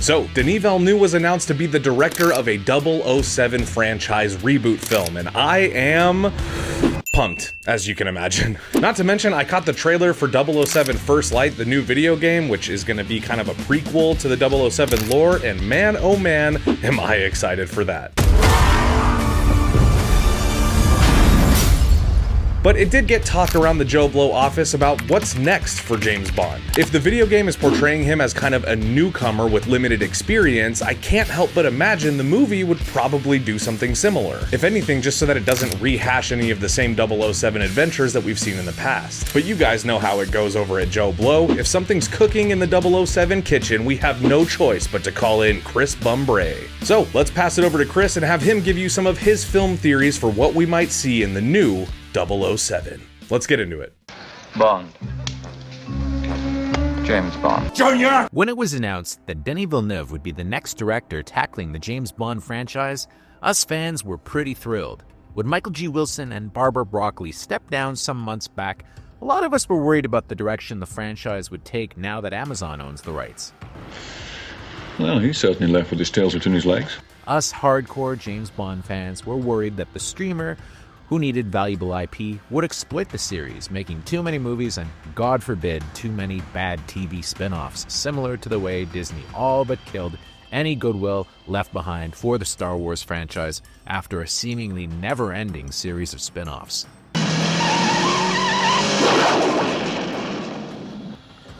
So, Denis Villeneuve was announced to be the director of a 007 franchise reboot film, and I am pumped, as you can imagine. Not to mention, I caught the trailer for 007 First Light, the new video game, which is going to be kind of a prequel to the 007 lore, and man, oh man, am I excited for that. But it did get talk around the JoBlo office about what's next for James Bond. If the video game is portraying him as kind of a newcomer with limited experience, I can't help but imagine the movie would probably do something similar. If anything, just so that it doesn't rehash any of the same 007 adventures that we've seen in the past. But you guys know how it goes over at JoBlo. If something's cooking in the 007 kitchen, we have no choice but to call in Chris Bumbray. So let's pass it over to Chris and have him give you some of his film theories for what we might see in the new 007. Let's get into it. Bond. James Bond. Junior! When it was announced that Denis Villeneuve would be the next director tackling the James Bond franchise, us fans were pretty thrilled. When Michael G. Wilson and Barbara Broccoli stepped down some months back, a lot of us were worried about the direction the franchise would take now that Amazon owns the rights. Well, he's certainly left with his tails between his legs. Us hardcore James Bond fans were worried that the streamer, who needed valuable IP, would exploit the series, making too many movies and, God forbid, too many bad TV spin-offs, similar to the way Disney all but killed any goodwill left behind for the Star Wars franchise after a seemingly never-ending series of spin-offs.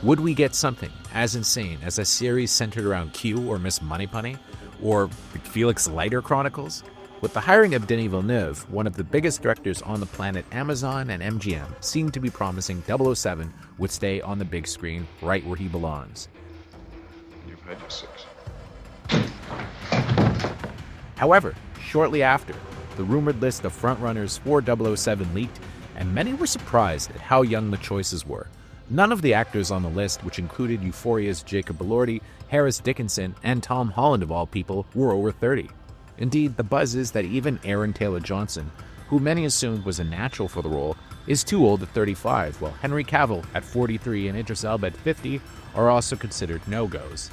Would we get something as insane as a series centered around Q or Miss Moneypenny, or Felix Leiter Chronicles? With the hiring of Denis Villeneuve, one of the biggest directors on the planet, Amazon and MGM seemed to be promising 007 would stay on the big screen right where he belongs. You've had your six. However, shortly after, the rumored list of frontrunners for 007 leaked, and many were surprised at how young the choices were. None of the actors on the list, which included Euphoria's Jacob Elordi, Harris Dickinson, and Tom Holland of all people, were over 30. Indeed, the buzz is that even Aaron Taylor-Johnson, who many assumed was a natural for the role, is too old at 35, while Henry Cavill at 43 and Idris Elba at 50 are also considered no-goes.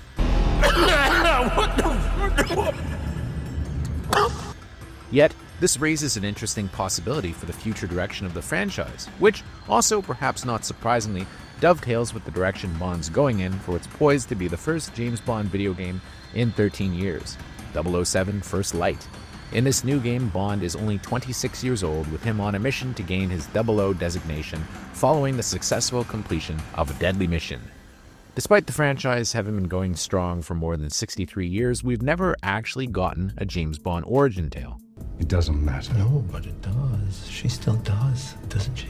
Yet, this raises an interesting possibility for the future direction of the franchise, which also, perhaps not surprisingly, dovetails with the direction Bond's going in for what's poised to be the first James Bond video game in 13 years. 007 First Light. In this new game, Bond is only 26 years old, with him on a mission to gain his 00 designation following the successful completion of a deadly mission. Despite the franchise having been going strong for more than 63 years, we've never actually gotten a James Bond origin tale. It doesn't matter. No, but it does. She still does, doesn't she?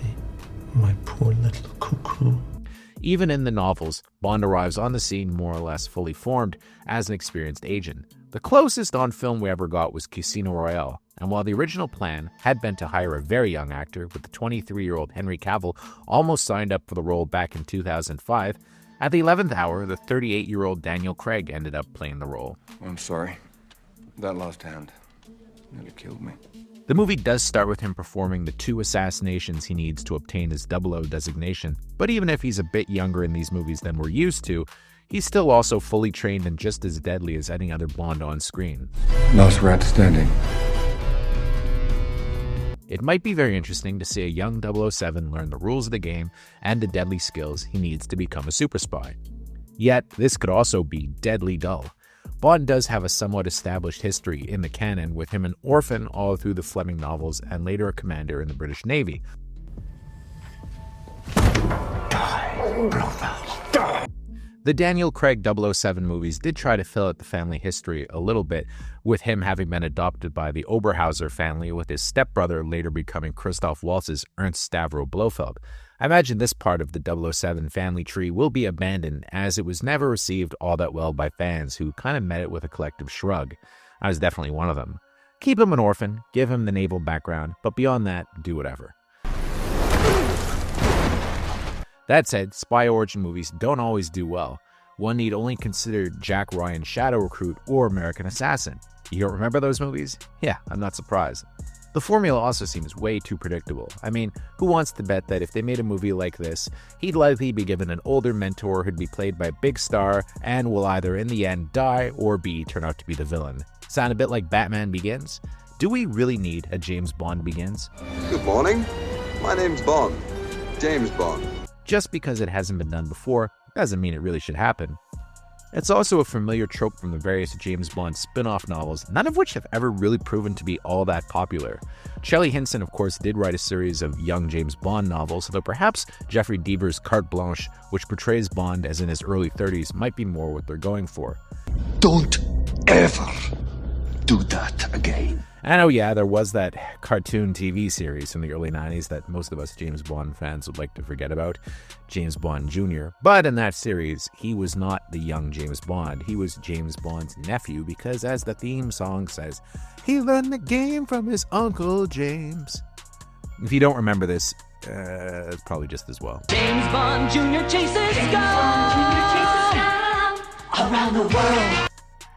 My poor little cuckoo. Even in the novels, Bond arrives on the scene more or less fully formed as an experienced agent. The closest on film we ever got was Casino Royale, and while the original plan had been to hire a very young actor, with the 23-year-old Henry Cavill almost signed up for the role back in 2005, at the 11th hour, the 38-year-old Daniel Craig ended up playing the role. I'm sorry. That last hand nearly killed me. The movie does start with him performing the 2 assassinations he needs to obtain his 00 designation, but even if he's a bit younger in these movies than we're used to, he's still also fully trained and just as deadly as any other Bond on screen. Last rat standing. It might be very interesting to see a young 007 learn the rules of the game and the deadly skills he needs to become a super spy. Yet, this could also be deadly dull. Bond does have a somewhat established history in the canon, with him an orphan all through the Fleming novels and later a commander in the British Navy. Die, Blofeld, die! The Daniel Craig 007 movies did try to fill out the family history a little bit, with him having been adopted by the Oberhauser family, with his stepbrother later becoming Christoph Waltz's Ernst Stavro Blofeld. I imagine this part of the 007 family tree will be abandoned, as it was never received all that well by fans who kind of met it with a collective shrug. I was definitely one of them. Keep him an orphan, give him the naval background, but beyond that, do whatever. That said, spy origin movies don't always do well. One need only consider Jack Ryan's Shadow Recruit or American Assassin. You don't remember those movies? Yeah, I'm not surprised. The formula also seems way too predictable. I mean, who wants to bet that if they made a movie like this, he'd likely be given an older mentor who'd be played by a big star and will either in the end die or B, turn out to be the villain? Sound a bit like Batman Begins? Do we really need a James Bond Begins? Good morning. My name's Bond. James Bond. Just because it hasn't been done before doesn't mean it really should happen. It's also a familiar trope from the various James Bond spin-off novels, none of which have ever really proven to be all that popular. Shelley Hinson, of course, did write a series of young James Bond novels, though perhaps Jeffrey Deaver's Carte Blanche, which portrays Bond as in his early 30s, might be more what they're going for. Don't ever do that again. And oh yeah, there was that cartoon TV series from the early 90s that most of us James Bond fans would like to forget about, James Bond Jr. But in that series, he was not the young James Bond. He was James Bond's nephew because, as the theme song says, he learned the game from his Uncle James. If you don't remember this, it's probably just as well. James Bond Jr. chases around the world.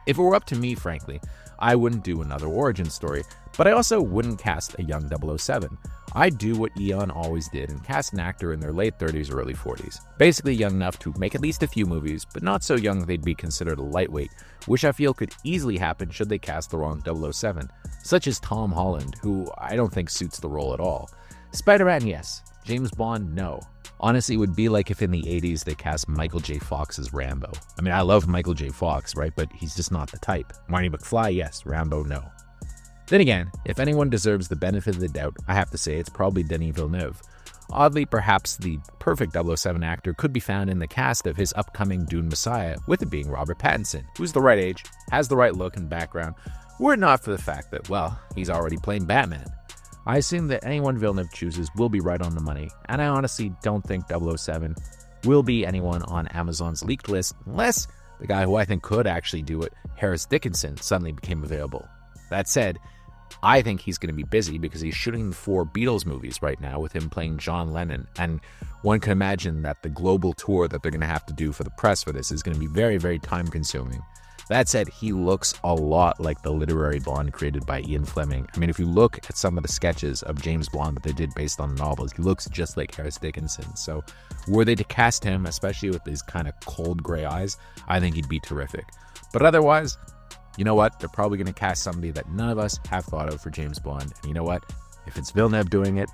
If it were up to me, frankly, I wouldn't do another origin story, but I also wouldn't cast a young 007. I'd do what Eon always did and cast an actor in their late 30s or early 40s. Basically young enough to make at least a few movies, but not so young they'd be considered a lightweight, which I feel could easily happen should they cast the wrong 007, such as Tom Holland, who I don't think suits the role at all. Spider-Man, yes. James Bond, no. Honestly, it would be like if in the 80s they cast Michael J. Fox as Rambo. I mean, I love Michael J. Fox, right? But he's just not the type. Marty McFly, yes. Rambo, no. Then again, if anyone deserves the benefit of the doubt, I have to say it's probably Denis Villeneuve. Oddly, perhaps the perfect 007 actor could be found in the cast of his upcoming Dune Messiah, with it being Robert Pattinson, who's the right age, has the right look and background, were it not for the fact that, well, he's already playing Batman. I assume that anyone Villeneuve chooses will be right on the money, and I honestly don't think 007 will be anyone on Amazon's leaked list unless the guy who I think could actually do it, Harris Dickinson, suddenly became available. That said, I think he's going to be busy because he's shooting the 4 Beatles movies right now with him playing John Lennon, and one can imagine that the global tour that they're going to have to do for the press for this is going to be very, very time-consuming. That said, he looks a lot like the literary Bond created by Ian Fleming. I mean, if you look at some of the sketches of James Bond that they did based on novels, he looks just like Harris Dickinson. So were they to cast him, especially with these kind of cold gray eyes, I think he'd be terrific. But otherwise, you know what? They're probably going to cast somebody that none of us have thought of for James Bond. And you know what? If it's Villeneuve doing it,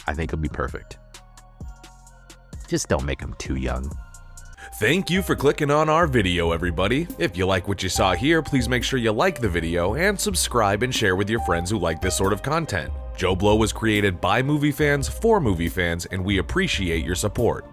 I think it'll be perfect. Just don't make him too young. Thank you for clicking on our video, everybody. If you like what you saw here, please make sure you like the video and subscribe and share with your friends who like this sort of content. JoBlo was created by movie fans for movie fans, and we appreciate your support.